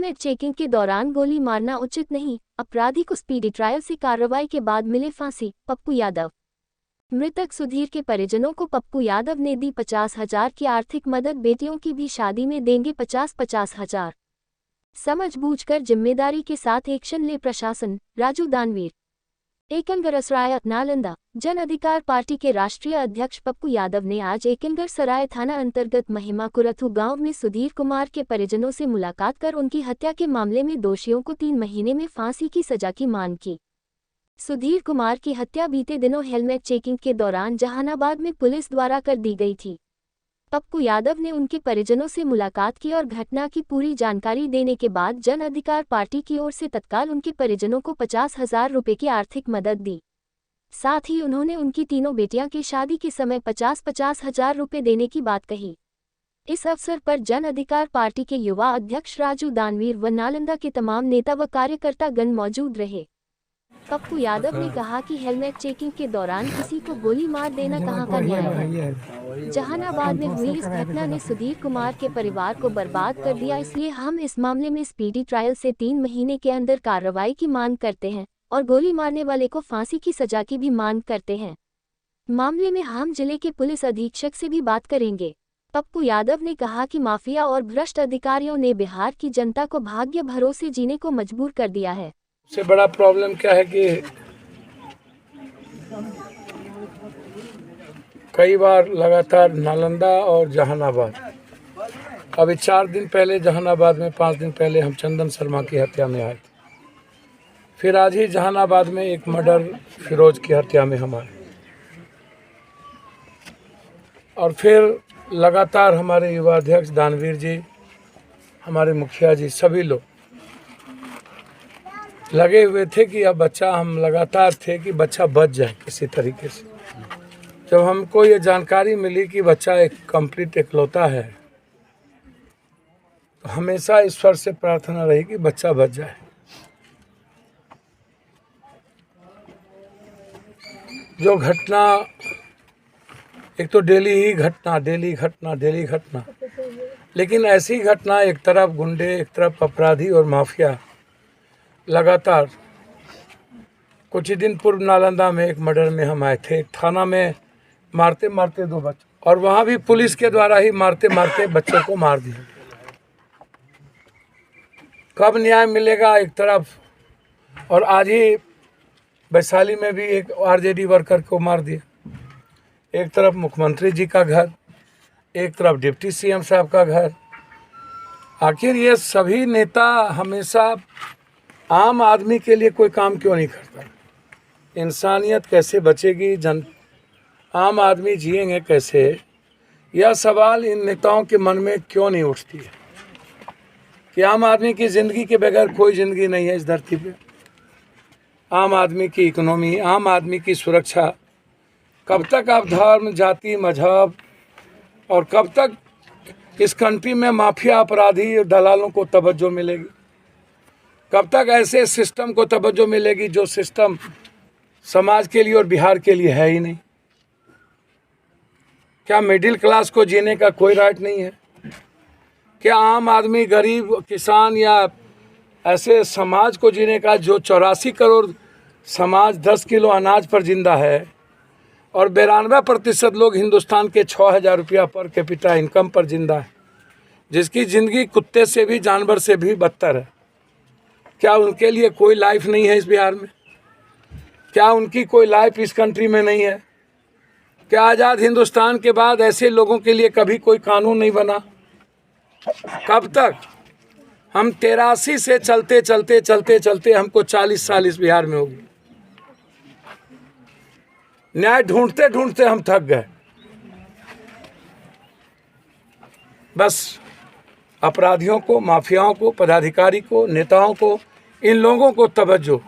Helmet checking के दौरान गोली मारना उचित नहीं, अपराधी को स्पीडी ट्रायल से कार्रवाई के बाद मिले फांसी। पप्पू यादव। मृतक सुधीर के परिजनों को पप्पू यादव ने दी 50,000 की आर्थिक मदद। बेटियों की भी शादी में देंगे 50,000। समझबूझकर जिम्मेदारी के साथ एक्शन ले प्रशासन। राजू दानवीर। एकनगर सराय नालंदा। जन अधिकार पार्टी के राष्ट्रीय अध्यक्ष पप्पू यादव ने आज एकनगर सराय थाना अंतर्गत महिमा कुरथू गांव में सुधीर कुमार के परिजनों से मुलाकात कर उनकी हत्या के मामले में दोषियों को 3 महीने में फांसी की सजा की मांग की। सुधीर कुमार की हत्या बीते दिनों हेलमेट चेकिंग के दौरान जहानाबाद में पुलिस द्वारा कर दी गई थी। पप्पू यादव ने उनके परिजनों से मुलाकात की और घटना की पूरी जानकारी देने के बाद जन अधिकार पार्टी की ओर से तत्काल उनके परिजनों को 50,000 रुपये की आर्थिक मदद दी। साथ ही उन्होंने उनकी तीनों बेटियां की शादी के समय 50,000 रुपये देने की बात कही। इस अवसर पर जन अधिकार पार्टी के युवा अध्यक्ष राजू दानवीर व नालंदा के तमाम नेता व कार्यकर्तागण मौजूद रहे। पप्पू यादव ने कहा कि हेलमेट चेकिंग के दौरान किसी को गोली मार देना कहां का न्याय है। जहानाबाद में हुई इस घटना ने सुधीर कुमार के परिवार को बर्बाद कर दिया, इसलिए हम इस मामले में स्पीडी ट्रायल से 3 महीने के अंदर कार्रवाई की मांग करते हैं और गोली मारने वाले को फांसी की सजा की भी मांग करते हैं। मामले में हम जिले के पुलिस अधीक्षक से भी बात करेंगे। पप्पू यादव ने कहा कि माफिया और भ्रष्ट अधिकारियों ने बिहार की जनता को भाग्य भरोसे जीने को मजबूर कर दिया है। सबसे बड़ा प्रॉब्लम क्या है कि कई बार लगातार नालंदा और जहानाबाद, अभी 4 दिन पहले जहानाबाद में, 5 दिन पहले हम चंदन शर्मा की हत्या में आए थे। फिर आज ही जहानाबाद में एक मर्डर फिरोज की हत्या में हम आए, और फिर लगातार हमारे युवा अध्यक्ष दानवीर जी, हमारे मुखिया जी, सभी लोग लगे हुए थे कि अब बच्चा, हम लगातार थे कि बच्चा बच जाए किसी तरीके से। जब हमको ये जानकारी मिली कि बच्चा एक कंप्लीट इकलौता है, तो हमेशा ईश्वर से प्रार्थना रही कि बच्चा बच जाए। जो घटना, एक तो डेली घटना, लेकिन ऐसी घटना, एक तरफ गुंडे, एक तरफ अपराधी और माफिया लगातार। कुछ ही दिन पूर्व नालंदा में एक मर्डर में हम आए थे, एक थाना में मारते 2 बच्चे, और वहाँ भी पुलिस के द्वारा ही मारते बच्चों को मार दिया। कब न्याय मिलेगा एक तरफ, और आज ही वैशाली में भी एक आरजेडी वर्कर को मार दिया। एक तरफ मुख्यमंत्री जी का घर, एक तरफ डिप्टी सीएम साहब का घर। आखिर ये सभी नेता हमेशा आम आदमी के लिए कोई काम क्यों नहीं करता? इंसानियत कैसे बचेगी, आम आदमी जिएंगे कैसे? यह सवाल इन नेताओं के मन में क्यों नहीं उठती है कि आम आदमी की ज़िंदगी के बगैर कोई ज़िंदगी नहीं है इस धरती पे। आम आदमी की इकोनॉमी, आम आदमी की सुरक्षा, कब तक आप धर्म, जाति, मजहब, और कब तक इस कंट्री में माफिया, अपराधी और दलालों को तवज्जो मिलेगी? कब तक ऐसे सिस्टम को तवज्जो मिलेगी जो सिस्टम समाज के लिए और बिहार के लिए है ही नहीं? क्या मिडिल क्लास को जीने का कोई राइट नहीं है? क्या आम आदमी, गरीब, किसान या ऐसे समाज को जीने का, जो 84 करोड़ समाज 10 किलो अनाज पर जिंदा है, और 92% लोग हिंदुस्तान के 6,000 रुपया पर कैपिटा इनकम पर जिंदा है, जिसकी ज़िंदगी कुत्ते से भी, जानवर से भी बदतर है? क्या उनके लिए कोई लाइफ नहीं है इस बिहार में? क्या उनकी कोई लाइफ इस कंट्री में नहीं है? क्या आज़ाद हिंदुस्तान के बाद ऐसे लोगों के लिए कभी कोई कानून नहीं बना? कब तक? हम 83 से चलते हमको 40 साल इस बिहार में हो गए। न्याय ढूंढते हम थक गए। बस अपराधियों को, माफियाओं को, पदाधिकारी को, नेताओं को, इन लोगों को तवज्जो।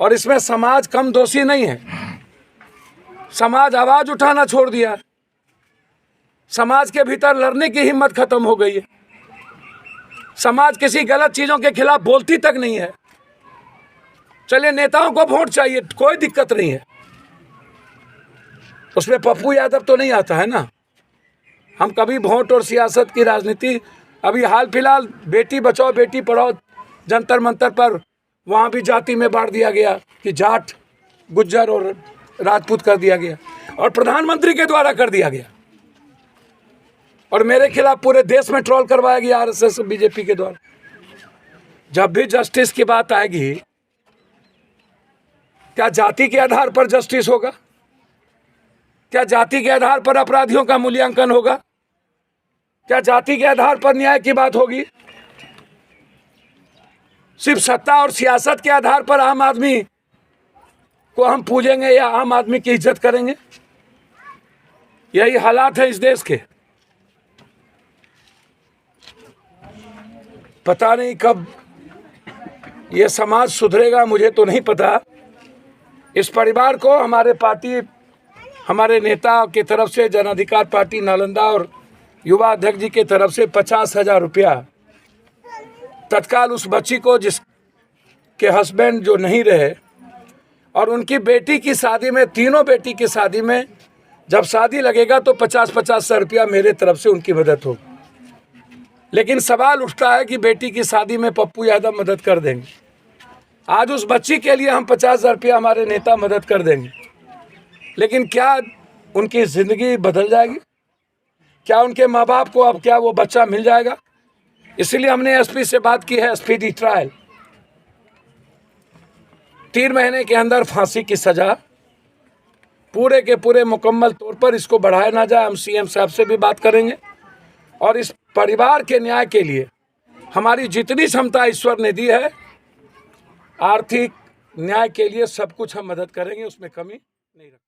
और इसमें समाज कम दोषी नहीं है। समाज आवाज उठाना छोड़ दिया। समाज के भीतर लड़ने की हिम्मत खत्म हो गई है। समाज किसी गलत चीजों के खिलाफ बोलती तक नहीं है। चलिए, नेताओं को वोट चाहिए, कोई दिक्कत नहीं है, उसमें पप्पू यादव तो नहीं आता है ना। हम कभी वोट और सियासत की राजनीति अभी हाल फिलहाल बेटी बचाओ बेटी पढ़ाओ जंतर मंतर पर वहाँ भी जाति में बांट दिया गया कि जाट गुज्जर और राजपूत कर दिया गया और प्रधानमंत्री के द्वारा कर दिया गया। और मेरे खिलाफ पूरे देश में ट्रोल करवाया गया आरएसएस बीजेपी के द्वारा। जब भी जस्टिस की बात आएगी, क्या जाति के आधार पर जस्टिस होगा? क्या जाति के आधार पर अपराधियों का मूल्यांकन होगा? क्या जाति के आधार पर न्याय की बात होगी? सिर्फ सत्ता और सियासत के आधार पर आम आदमी को हम पूजेंगे या आम आदमी की इज्जत करेंगे? यही हालात है इस देश के। पता नहीं कब ये समाज सुधरेगा, मुझे तो नहीं पता। इस परिवार को हमारे पार्टी, हमारे नेता की तरफ से, जन अधिकार पार्टी नालंदा और युवा अध्यक्ष जी की तरफ से 50,000 रुपया तत्काल उस बच्ची को जिसके हस्बैंड जो नहीं रहे और उनकी बेटी की शादी में, तीनों बेटी की शादी में जब शादी लगेगा तो 50,000 रुपया मेरे तरफ से उनकी मदद होगी। लेकिन सवाल उठता है कि बेटी की शादी में पप्पू यादव मदद कर देंगे। आज उस बच्ची के लिए हम 50,000 रुपया हमारे नेता मदद कर देंगे, लेकिन क्या उनकी ज़िंदगी बदल जाएगी? क्या उनके माँ बाप को अब क्या वो बच्चा मिल जाएगा? इसलिए हमने एसपी से बात की है, स्पीडी ट्रायल, 3 महीने के अंदर फांसी की सज़ा, पूरे के पूरे मुकम्मल तौर पर इसको बढ़ाया ना जाए। हम सीएम साहब से भी बात करेंगे और इस परिवार के न्याय के लिए हमारी जितनी क्षमता ईश्वर ने दी है, आर्थिक न्याय के लिए सब कुछ हम मदद करेंगे, उसमें कमी नहीं रखेंगे।